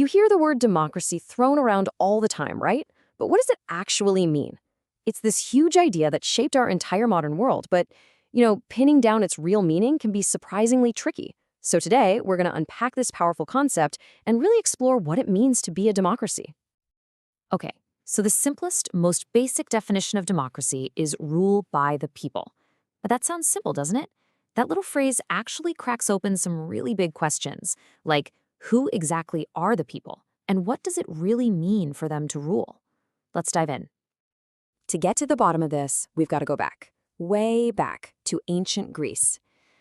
You hear the word democracy thrown around all the time, right? But what does it actually mean? It's this huge idea that shaped our entire modern world, but, pinning down its real meaning can be surprisingly tricky. So today, we're going to unpack this powerful concept and really explore what it means to be a democracy. Okay, so the simplest, most basic definition of democracy is rule by the people. But that sounds simple, doesn't it? That little phrase actually cracks open some really big questions, like who exactly are the people, and what does it really mean for them to rule? Let's dive in. To get to the bottom of this, we've got to go back, way back to ancient Greece.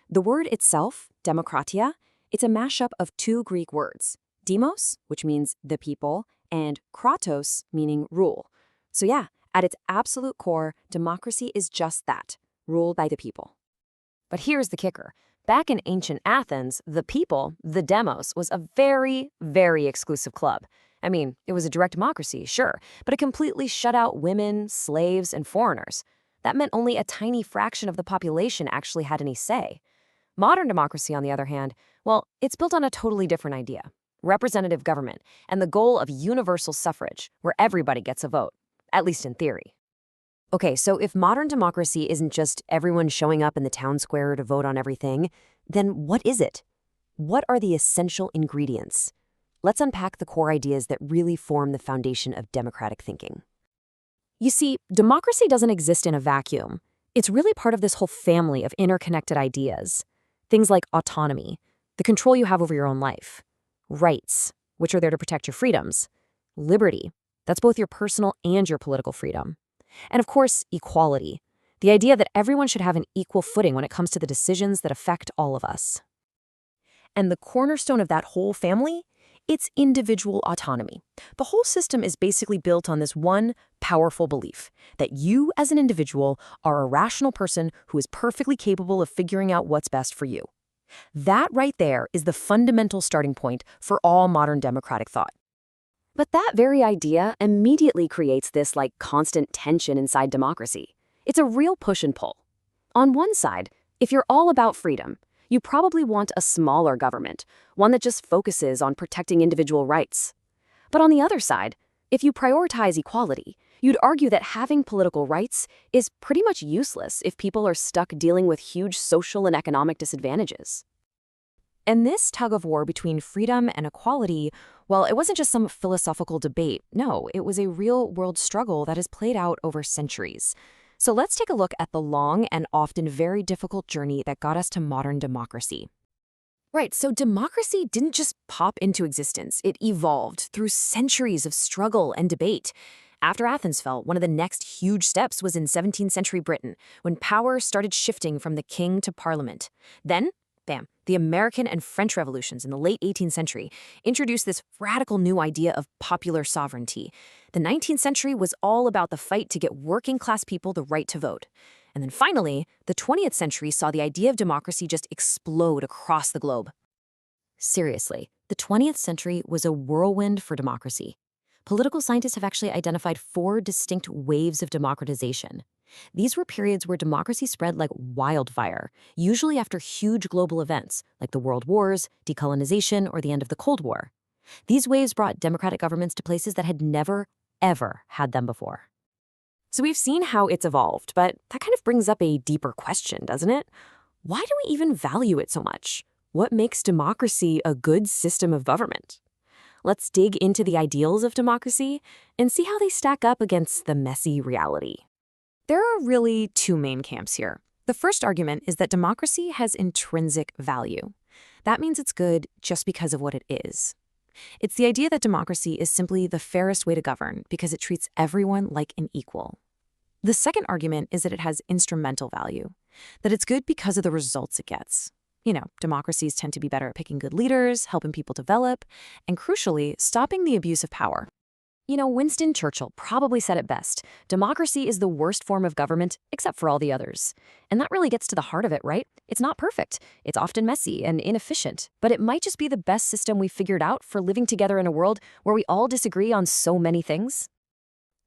The word itself, demokratia, it's a mashup of two Greek words, demos, which means the people, and kratos, meaning rule. So yeah, at its absolute core, democracy is just that, rule by the people. But here's the kicker. Back in ancient Athens, the people, the demos, was a very, very exclusive club. I mean, it was a direct democracy, sure, but it completely shut out women, slaves, and foreigners. That meant only a tiny fraction of the population actually had any say. Modern democracy, on the other hand, well, it's built on a totally different idea. Representative government, and the goal of universal suffrage, where everybody gets a vote, at least in theory. Okay, so if modern democracy isn't just everyone showing up in the town square to vote on everything, then what is it? What are the essential ingredients? Let's unpack the core ideas that really form the foundation of democratic thinking. You see, democracy doesn't exist in a vacuum. It's really part of this whole family of interconnected ideas. Things like autonomy, the control you have over your own life. Rights, which are there to protect your freedoms. Liberty, that's both your personal and your political freedom. And of course, equality, the idea that everyone should have an equal footing when it comes to the decisions that affect all of us. And the cornerstone of that whole family, it's individual autonomy. The whole system is basically built on this one powerful belief that you as an individual are a rational person who is perfectly capable of figuring out what's best for you. That right there is the fundamental starting point for all modern democratic thought. But that very idea immediately creates this constant tension inside democracy. It's a real push and pull. On one side, if you're all about freedom, you probably want a smaller government, one that just focuses on protecting individual rights. But on the other side, if you prioritize equality, you'd argue that having political rights is pretty much useless if people are stuck dealing with huge social and economic disadvantages. And this tug-of-war between freedom and equality, well, it wasn't just some philosophical debate. No, it was a real-world struggle that has played out over centuries. So let's take a look at the long and often very difficult journey that got us to modern democracy. Right, so democracy didn't just pop into existence. It evolved through centuries of struggle and debate. After Athens fell, one of the next huge steps was in 17th century Britain, when power started shifting from the king to parliament. Then, bam, the American and French revolutions in the late 18th century introduced this radical new idea of popular sovereignty. The 19th century was all about the fight to get working-class people the right to vote. And then finally, the 20th century saw the idea of democracy just explode across the globe. Seriously, the 20th century was a whirlwind for democracy. Political scientists have actually identified 4 distinct waves of democratization. These were periods where democracy spread like wildfire, usually after huge global events like the World Wars, decolonization, or the end of the Cold War. These waves brought democratic governments to places that had never, ever had them before. So we've seen how it's evolved, but that kind of brings up a deeper question, doesn't it? Why do we even value it so much? What makes democracy a good system of government? Let's dig into the ideals of democracy and see how they stack up against the messy reality. There are really 2 main camps here. The first argument is that democracy has intrinsic value. That means it's good just because of what it is. It's the idea that democracy is simply the fairest way to govern because it treats everyone like an equal. The second argument is that it has instrumental value, that it's good because of the results it gets. Democracies tend to be better at picking good leaders, helping people develop, and crucially, stopping the abuse of power. Winston Churchill probably said it best. Democracy is the worst form of government, except for all the others. And that really gets to the heart of it, right? It's not perfect. It's often messy and inefficient. But it might just be the best system we've figured out for living together in a world where we all disagree on so many things.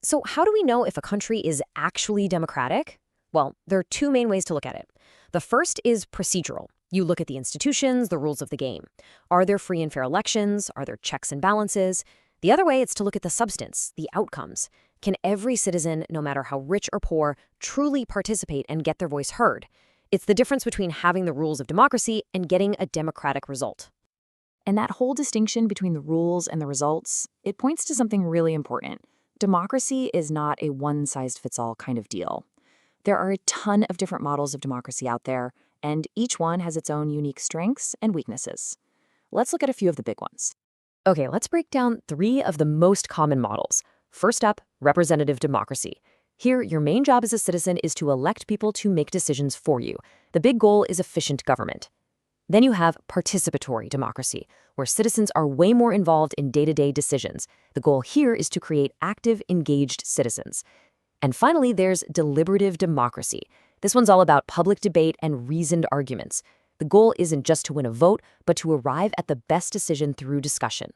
So how do we know if a country is actually democratic? Well, there are 2 main ways to look at it. The first is procedural. You look at the institutions, the rules of the game. Are there free and fair elections? Are there checks and balances? The other way is to look at the substance, the outcomes. Can every citizen, no matter how rich or poor, truly participate and get their voice heard? It's the difference between having the rules of democracy and getting a democratic result. And that whole distinction between the rules and the results, it points to something really important. Democracy is not a one-size-fits-all kind of deal. There are a ton of different models of democracy out there, and each one has its own unique strengths and weaknesses. Let's look at a few of the big ones. Okay, let's break down 3 of the most common models. First up, representative democracy. Here, your main job as a citizen is to elect people to make decisions for you. The big goal is efficient government. Then you have participatory democracy, where citizens are way more involved in day-to-day decisions. The goal here is to create active, engaged citizens. And finally, there's deliberative democracy. This one's all about public debate and reasoned arguments. The goal isn't just to win a vote, but to arrive at the best decision through discussion.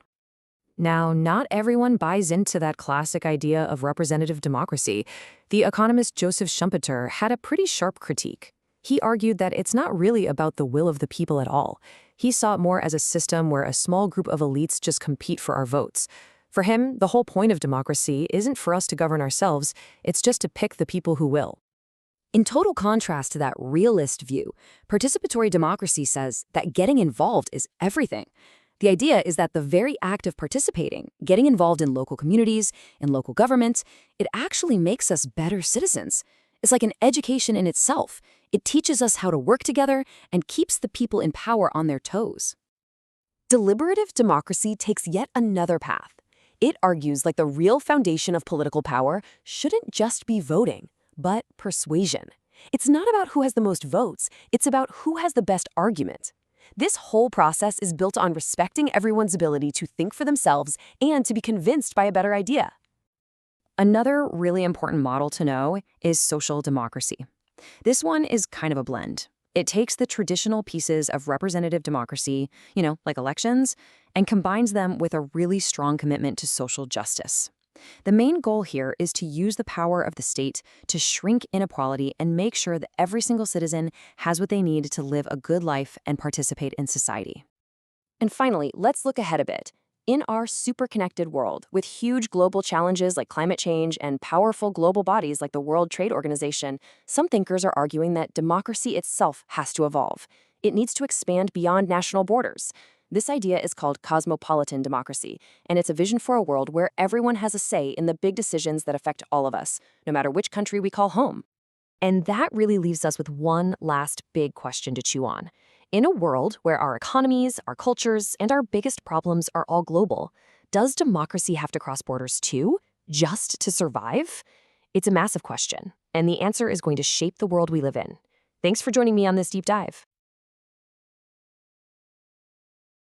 Now, not everyone buys into that classic idea of representative democracy. The economist Joseph Schumpeter had a pretty sharp critique. He argued that it's not really about the will of the people at all. He saw it more as a system where a small group of elites just compete for our votes. For him, the whole point of democracy isn't for us to govern ourselves, it's just to pick the people who will. In total contrast to that realist view, participatory democracy says that getting involved is everything. The idea is that the very act of participating, getting involved in local communities, in local government, it actually makes us better citizens. It's like an education in itself. It teaches us how to work together and keeps the people in power on their toes. Deliberative democracy takes yet another path. It argues like the real foundation of political power shouldn't just be voting, but persuasion. It's not about who has the most votes, it's about who has the best argument. This whole process is built on respecting everyone's ability to think for themselves and to be convinced by a better idea. Another really important model to know is social democracy. This one is kind of a blend. It takes the traditional pieces of representative democracy, like elections, and combines them with a really strong commitment to social justice. The main goal here is to use the power of the state to shrink inequality and make sure that every single citizen has what they need to live a good life and participate in society. And finally, let's look ahead a bit. In our super-connected world, with huge global challenges like climate change and powerful global bodies like the World Trade Organization, some thinkers are arguing that democracy itself has to evolve. It needs to expand beyond national borders. This idea is called cosmopolitan democracy, and it's a vision for a world where everyone has a say in the big decisions that affect all of us, no matter which country we call home. And that really leaves us with one last big question to chew on. In a world where our economies, our cultures, and our biggest problems are all global, does democracy have to cross borders too, just to survive? It's a massive question, and the answer is going to shape the world we live in. Thanks for joining me on this deep dive.